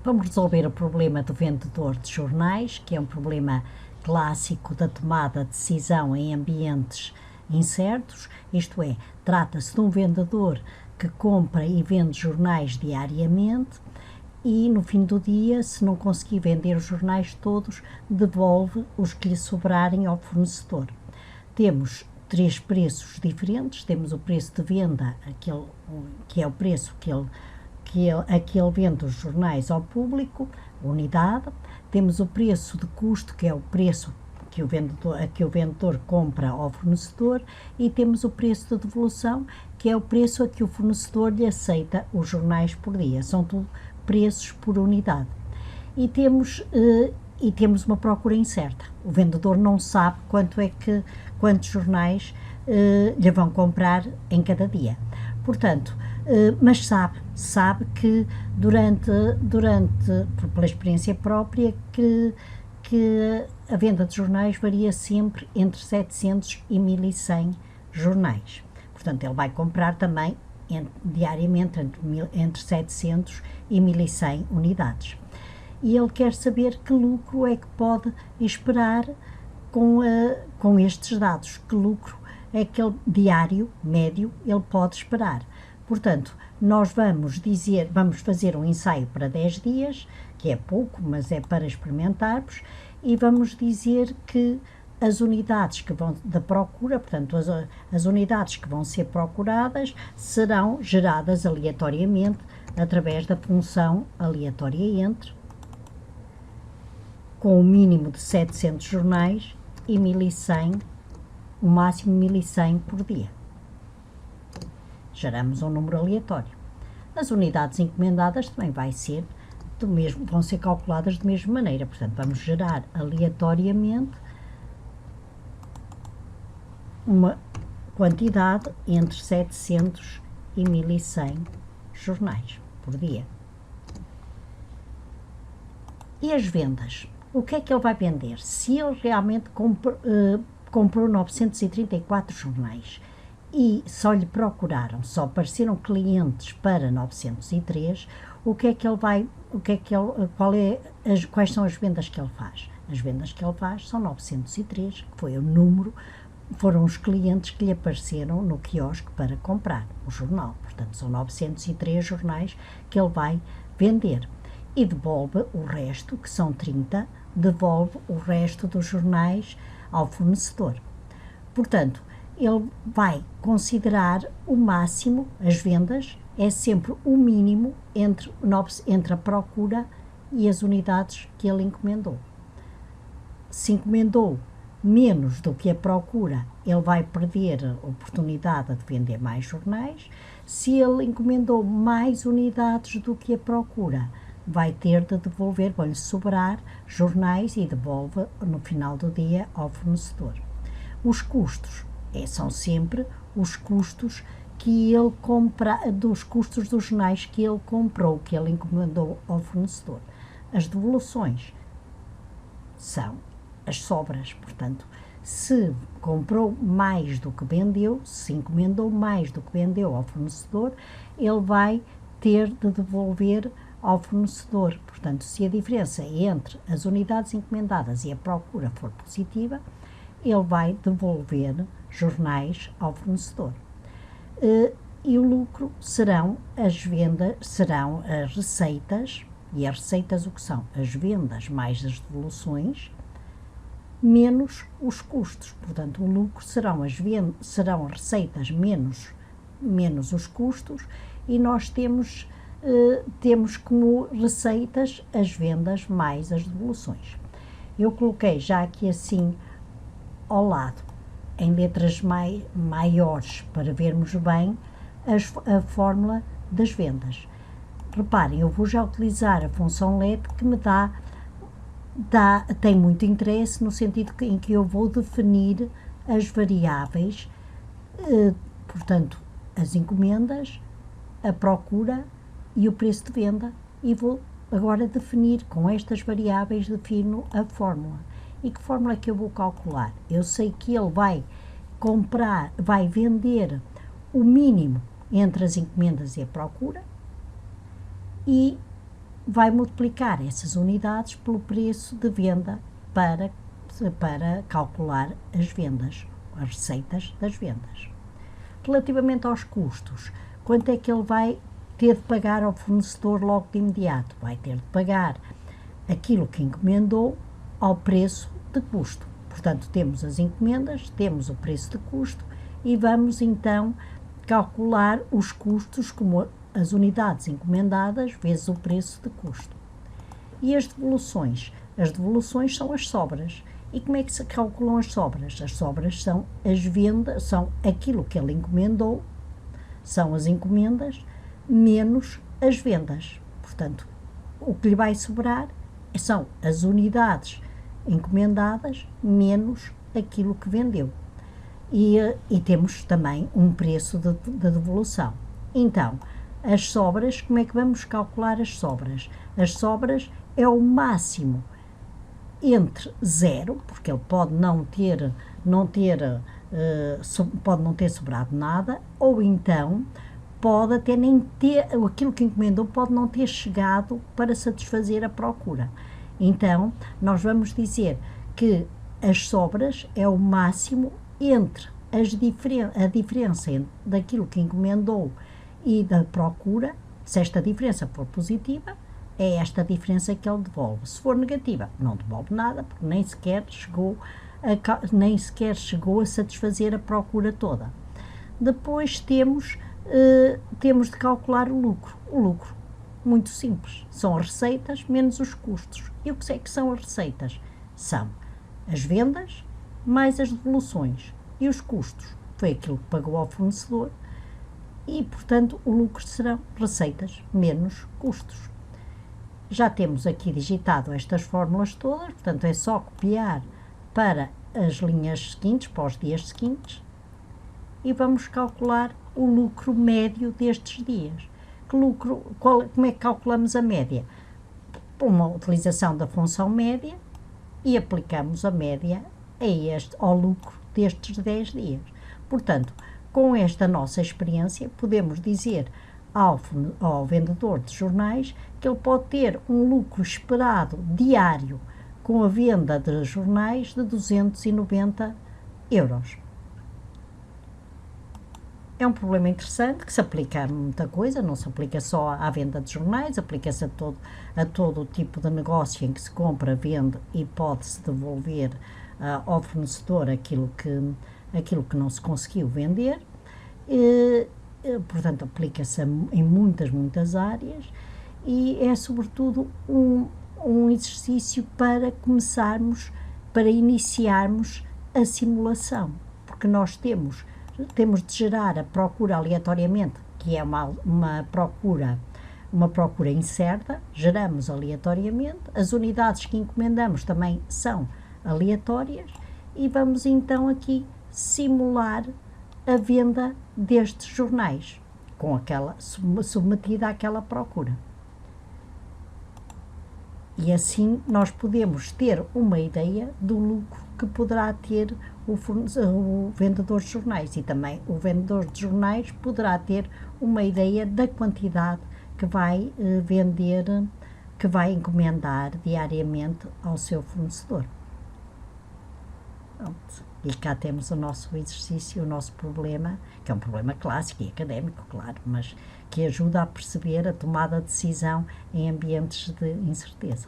Vamos resolver o problema do vendedor de jornais, que é um problema clássico da tomada de decisão em ambientes incertos, isto é, trata-se de um vendedor que compra e vende jornais diariamente e no fim do dia, se não conseguir vender os jornais todos, devolve os que lhe sobrarem ao fornecedor. Temos três preços diferentes, temos o preço de venda, que é o preço a que ele vende os jornais ao público, unidade, temos o preço de custo, que é o preço que o vendedor compra ao fornecedor, e temos o preço de devolução, que é o preço a que o fornecedor lhe aceita os jornais por dia. São tudo preços por unidade. E temos uma procura incerta. O vendedor não sabe quantos jornais lhe vão comprar em cada dia. Portanto, mas sabe que pela experiência própria, que a venda de jornais varia sempre entre 700 e 1100 jornais. Portanto, ele vai comprar também diariamente entre 700 e 1100 unidades. E ele quer saber que lucro é que pode esperar com estes dados, que lucro é que ele, diário, médio, ele pode esperar. Portanto, nós vamos fazer um ensaio para 10 dias, que é pouco, mas é para experimentarmos, e vamos dizer que as unidades que vão da procura, portanto, as unidades que vão ser procuradas serão geradas aleatoriamente através da função aleatória entre, com o mínimo de 700 jornais e 1100, o máximo 1100 por dia. Geramos um número aleatório. As unidades encomendadas também vão ser calculadas da mesma maneira, portanto, vamos gerar aleatoriamente uma quantidade entre 700 e 1100 jornais por dia. E as vendas? O que é que ele vai vender? Se ele realmente comprou 934 jornais e só lhe só apareceram clientes para 903, quais são as vendas que ele faz? As vendas que ele faz são 903, que foram os clientes que lhe apareceram no quiosque para comprar o jornal. Portanto, são 903 jornais que ele vai vender. E devolve o resto, que são 30, devolve o resto dos jornais ao fornecedor. Portanto, ele vai considerar o máximo, as vendas, é sempre o mínimo entre a procura e as unidades que ele encomendou. Se encomendou menos do que a procura, ele vai perder a oportunidade de vender mais jornais. Se ele encomendou mais unidades do que a procura, vai ter de devolver, vão-lhe sobrar jornais e devolve no final do dia ao fornecedor. Os custos são sempre os custos que ele dos custos dos jornais que ele comprou, que ele encomendou ao fornecedor. As devoluções são as sobras, portanto, se comprou mais do que vendeu, se encomendou mais do que vendeu ao fornecedor, ele vai ter de devolver ao fornecedor. Portanto, se a diferença entre as unidades encomendadas e a procura for positiva, ele vai devolver jornais ao fornecedor. E o lucro serão as receitas, e as receitas o que são? As vendas mais as devoluções, menos os custos. Portanto, o lucro serão receitas menos os custos, e nós temos como receitas as vendas mais as devoluções. Eu coloquei já aqui assim ao lado, em letras maiores, para vermos bem a fórmula das vendas. Reparem, eu vou já utilizar a função let, que me tem muito interesse no sentido em que eu vou definir as variáveis, portanto, as encomendas, a procura e o preço de venda, e vou agora definir com estas variáveis, defino a fórmula. E que fórmula é que eu vou calcular? Eu sei que ele vai vender o mínimo entre as encomendas e a procura, e vai multiplicar essas unidades pelo preço de venda para calcular as vendas, as receitas das vendas. Relativamente aos custos, quanto é que ele vai ter de pagar ao fornecedor logo de imediato? Vai ter de pagar aquilo que encomendou ao preço de custo. Portanto, temos as encomendas, temos o preço de custo e vamos então calcular os custos como as unidades encomendadas vezes o preço de custo. E as devoluções? As devoluções são as sobras. E como é que se calculam as sobras? As sobras são as vendas, são aquilo que ele encomendou, são as encomendas, menos as vendas. Portanto, o que lhe vai sobrar são as unidades encomendadas, menos aquilo que vendeu. E temos também um preço de devolução. Então, as sobras, como é que vamos calcular as sobras? As sobras é o máximo entre 0, porque ele pode pode não ter sobrado nada, ou então pode até nem ter, aquilo que encomendou pode não ter chegado para satisfazer a procura. Então, nós vamos dizer que as sobras é o máximo entre a diferença daquilo que encomendou e da procura. Se esta diferença for positiva, é esta diferença que ele devolve. Se for negativa, não devolve nada, porque nem sequer chegou a satisfazer a procura toda. Depois temos de calcular o lucro. O lucro, muito simples, são as receitas menos os custos. E o que é que são as receitas? São as vendas mais as devoluções. E os custos foi aquilo que pagou ao fornecedor e, portanto, o lucro serão receitas menos custos. Já temos aqui digitado estas fórmulas todas, portanto, é só copiar para as linhas seguintes, para os dias seguintes, e vamos calcular o lucro médio destes dias. Como é que calculamos a média? Por uma utilização da função média e aplicamos a média ao lucro destes 10 dias. Portanto, com esta nossa experiência, podemos dizer ao vendedor de jornais que ele pode ter um lucro esperado diário com a venda de jornais de 290 €. É um problema interessante que se aplica a muita coisa, não se aplica só à venda de jornais, aplica-se a todo o tipo de negócio em que se compra, vende e pode-se devolver ao fornecedor aquilo que não se conseguiu vender. Portanto, aplica-se em muitas áreas e é sobretudo um exercício para iniciarmos a simulação, porque nós temos de gerar a procura aleatoriamente, que é uma procura incerta, geramos aleatoriamente, as unidades que encomendamos também são aleatórias e vamos então aqui simular a venda destes jornais, submetida àquela procura. E assim nós podemos ter uma ideia do lucro que poderá ter o vendedor de jornais, e também o vendedor de jornais poderá ter uma ideia da quantidade que vai vender, que vai encomendar diariamente ao seu fornecedor. Pronto. E cá temos o nosso exercício, o nosso problema, que é um problema clássico e académico, claro, mas que ajuda a perceber a tomada de decisão em ambientes de incerteza.